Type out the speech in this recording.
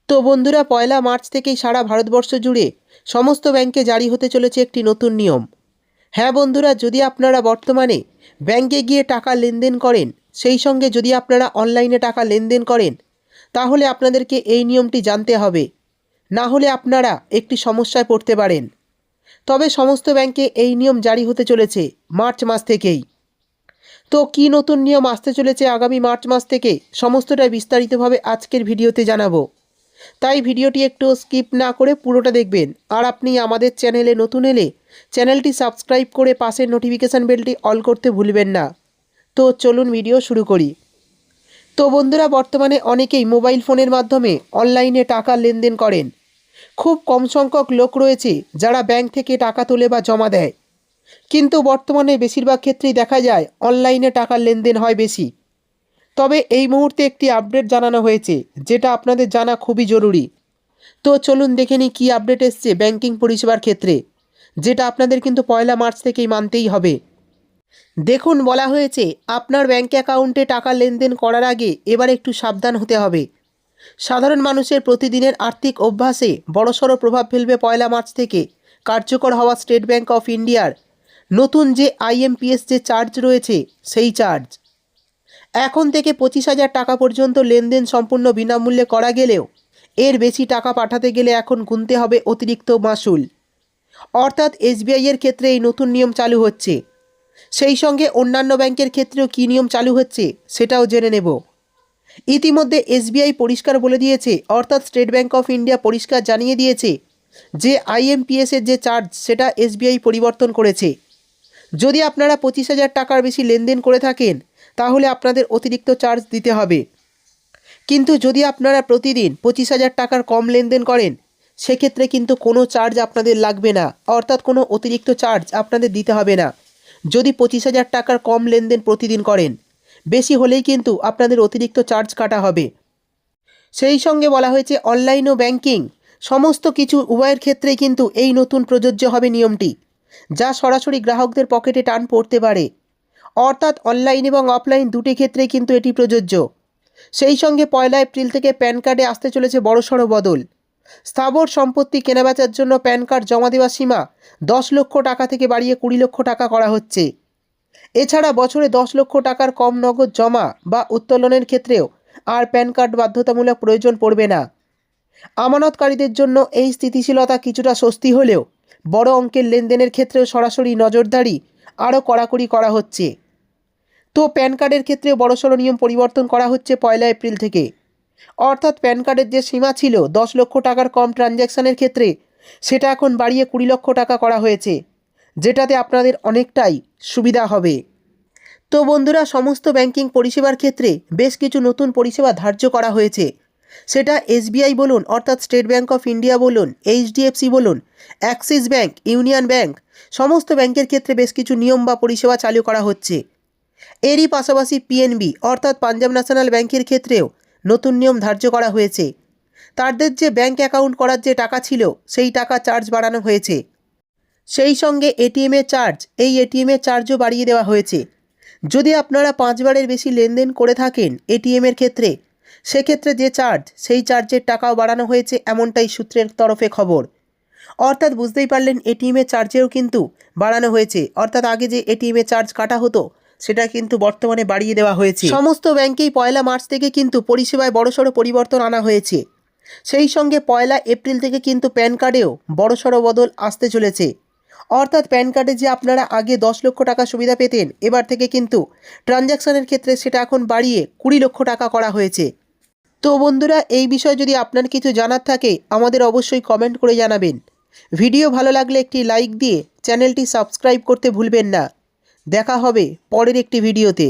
তো বন্ধুরা, পয়লা মার্চ থেকেই সারা ভারতবর্ষ জুড়ে সমস্ত ব্যাংকে জারি হতে চলেছে একটি নতুন নিয়ম। হ্যাঁ বন্ধুরা, যদি আপনারা বর্তমানে ব্যাংকে গিয়ে টাকা লেনদেন করেন, সেই সঙ্গে যদি আপনারা অনলাইনে টাকা লেনদেন করেন, তাহলে আপনাদেরকে এই নিয়মটি জানতে হবে, না হলে আপনারা একটি সমস্যায় পড়তে পারেন। তবে সমস্ত ব্যাংকে এই নিয়ম জারি হতে চলেছে মার্চ মাস থেকেই। তো কী নতুন নিয়ম আসতে চলেছে আগামী মার্চ মাস থেকে, সমস্তটাই বিস্তারিতভাবে আজকের ভিডিওতে জানাবো। তাই ভিডিওটি একটু স্কিপ না করে পুরোটা দেখবেন। আর আপনি আমাদের চ্যানেলে নতুন এলে চ্যানেলটি সাবস্ক্রাইব করে পাশের নোটিফিকেশান বেলটি অল করতে ভুলবেন না। তো চলুন ভিডিও শুরু করি। তো বন্ধুরা, বর্তমানে অনেকেই মোবাইল ফোনের মাধ্যমে অনলাইনে টাকা লেনদেন করেন। খুব কম সংখ্যক লোক রয়েছে যারা ব্যাংক থেকে টাকা তোলে বা জমা দেয়, কিন্তু বর্তমানে বেশিরভাগ ক্ষেত্রেই দেখা যায় অনলাইনে টাকার লেনদেন হয় বেশি। তবে এই মুহূর্তে একটি আপডেট জানানো হয়েছে, যেটা আপনাদের জানা খুবই জরুরি। তো চলুন দেখে নিই কী আপডেট এসছে ব্যাংকিং পরিষেবার ক্ষেত্রে, যেটা আপনাদের কিন্তু পয়লা মার্চ থেকেই মানতেই হবে। দেখুন, বলা হয়েছে আপনার ব্যাংক অ্যাকাউন্টে টাকা লেনদেন করার আগে এবার একটু সাবধান হতে হবে। সাধারণ মানুষের প্রতিদিনের আর্থিক অভ্যাসে বড়সড় প্রভাব ফেলবে পয়লা মার্চ থেকে কার্যকর হওয়া স্টেট ব্যাংক অফ ইন্ডিয়ার নতুন যে আইএমপিএস যে চার্জ রয়েছে, সেই চার্জ। এখন থেকে 25,000 টাকা পর্যন্ত লেনদেন সম্পূর্ণ বিনামূল্যে করা গেলেও এর বেশি টাকা পাঠাতে গেলে এখন গুনতে হবে অতিরিক্ত মাসুল। অর্থাৎ এসবিআইয়ের ক্ষেত্রে এই নতুন নিয়ম চালু হচ্ছে। সেই সঙ্গে অন্যান্য ব্যাংকের ক্ষেত্রেও কী নিয়ম চালু হচ্ছে সেটাও জেনে নেব। ইতিমধ্যে এসবিআই পরিষ্কার বলে দিয়েছে, অর্থাৎ স্টেট ব্যাংক অফ ইন্ডিয়া পরিষ্কার জানিয়ে দিয়েছে যে আইএমপিএসের যে চার্জ সেটা এসবিআই পরিবর্তন করেছে। যদি আপনারা 25,000 টাকার বেশি লেনদেন করে থাকেন, তাহলে আপনাদের অতিরিক্ত চার্জ দিতে হবে। কিন্তু যদি আপনারা প্রতিদিন 25,000 টাকার কম লেনদেন করেন, সেক্ষেত্রে কিন্তু কোনো চার্জ আপনাদের লাগবে না, অর্থাৎ কোনো অতিরিক্ত চার্জ আপনাদের দিতে হবে না। যদি 25,000 টাকার কম লেনদেন প্রতিদিন করেন, বেশি হলেই কিন্তু আপনাদের অতিরিক্ত চার্জ কাটা হবে। সেই সঙ্গে বলা হয়েছে অনলাইন ও ব্যাংকিং সমস্ত কিছু উভয়ের ক্ষেত্রেই কিন্তু এই নতুন প্রযোজ্য হবে নিয়মটি, যা সরাসরি গ্রাহকদের পকেটে টান পড়তে পারে। অর্থাৎ অনলাইন এবং অফলাইন দুটি ক্ষেত্রেই কিন্তু এটি প্রযোজ্য। সেই সঙ্গে পয়লা এপ্রিল থেকে প্যান কার্ডে আসতে চলেছে বড়সড় বদল। স্থাবর সম্পত্তি কেনাবেচার জন্য প্যান কার্ড জমা দেওয়ার সীমা 10 লক্ষ টাকা থেকে বাড়িয়ে 20 লক্ষ টাকা করা হচ্ছে। এছাড়া বছরে 10 লক্ষ টাকার কম নগদ জমা বা উত্তোলনের ক্ষেত্রেও আর প্যান কার্ড বাধ্যতামূলক প্রয়োজন পড়বে না। আমানতকারীদের জন্য এই স্থিতিশীলতা কিছুটা স্বস্তি হলেও বড় অঙ্কের লেনদেনের ক্ষেত্রেও সরাসরি নজরদারি আরও কড়াকড়ি করা হচ্ছে। তো প্যান কার্ডের ক্ষেত্রে বড়সড় নিয়ম পরিবর্তন করা হচ্ছে পয়লা এপ্রিল থেকে। অর্থাৎ প্যান কার্ডের যে সীমা ছিল 10 লক্ষ টাকার কম ট্রানজ্যাকশানের ক্ষেত্রে, সেটা এখন বাড়িয়ে 20 লক্ষ টাকা করা হয়েছে, যেটাতে আপনাদের অনেকটাই সুবিধা হবে। তো বন্ধুরা, সমস্ত ব্যাংকিং পরিষেবার ক্ষেত্রে বেশ কিছু নতুন পরিষেবা ধার্য করা হয়েছে। সেটা এসবিআই বলুন, অর্থাৎ স্টেট ব্যাংক অফ ইন্ডিয়া বলুন, এইচডিএফসি বলুন, অ্যাক্সিস ব্যাংক, ইউনিয়ন ব্যাংক, সমস্ত ব্যাংকের ক্ষেত্রে বেশ কিছু নিয়ম বা পরিষেবা চালু করা হচ্ছে। এরই পাশাপাশি পিএনবি অর্থাৎ পাঞ্জাব ন্যাশনাল ব্যাংকের ক্ষেত্রেও নতুন নিয়ম ধার্য করা হয়েছে। তাদের যে ব্যাংক অ্যাকাউন্ট করার যে টাকা ছিল, সেই টাকা চার্জ বাড়ানো হয়েছে। সেই সঙ্গে এটিএমের চার্জ, এই এটিএমের চার্জও বাড়িয়ে দেওয়া হয়েছে। যদি আপনারা 5 বারের বেশি লেনদেন করে থাকেন এটিএমের ক্ষেত্রে, সেক্ষেত্রে যে চার্জ, সেই চার্জের টাকাও বাড়ানো হয়েছে, এমনটাই সূত্রের তরফে খবর। অর্থাৎ বুঝতেই পারলেন, এটিএমের চার্জেও কিন্তু বাড়ানো হয়েছে। অর্থাৎ আগে যে এটিএমের চার্জ কাটা হতো, সেটা কিন্তু বর্তমানে বাড়িয়ে দেওয়া হয়েছে। সমস্ত ব্যাংকেই পয়লা মার্চ থেকে কিন্তু পরিষেবায় বড়সড় পরিবর্তন আনা হয়েছে। সেই সঙ্গে পয়লা এপ্রিল থেকে কিন্তু প্যান কার্ডেও বড়সড় বদল আসতে চলেছে। অর্থাৎ প্যান কার্ডে যে আপনারা আগে 10 লক্ষ টাকা সুবিধা পেতেন, এবার থেকে কিন্তু ট্রানজ্যাকশানের ক্ষেত্রে সেটা এখন বাড়িয়ে 20 লক্ষ টাকা করা হয়েছে। তো বন্ধুরা, এই বিষয়ে যদি আপনার কিছু জানার থাকে, আমাদের অবশ্যই কমেন্ট করে জানাবেন। ভিডিও ভালো লাগলে একটি লাইক দিয়ে চ্যানেলটি সাবস্ক্রাইব করতে ভুলবেন না। দেখা হবে পরের একটি ভিডিওতে।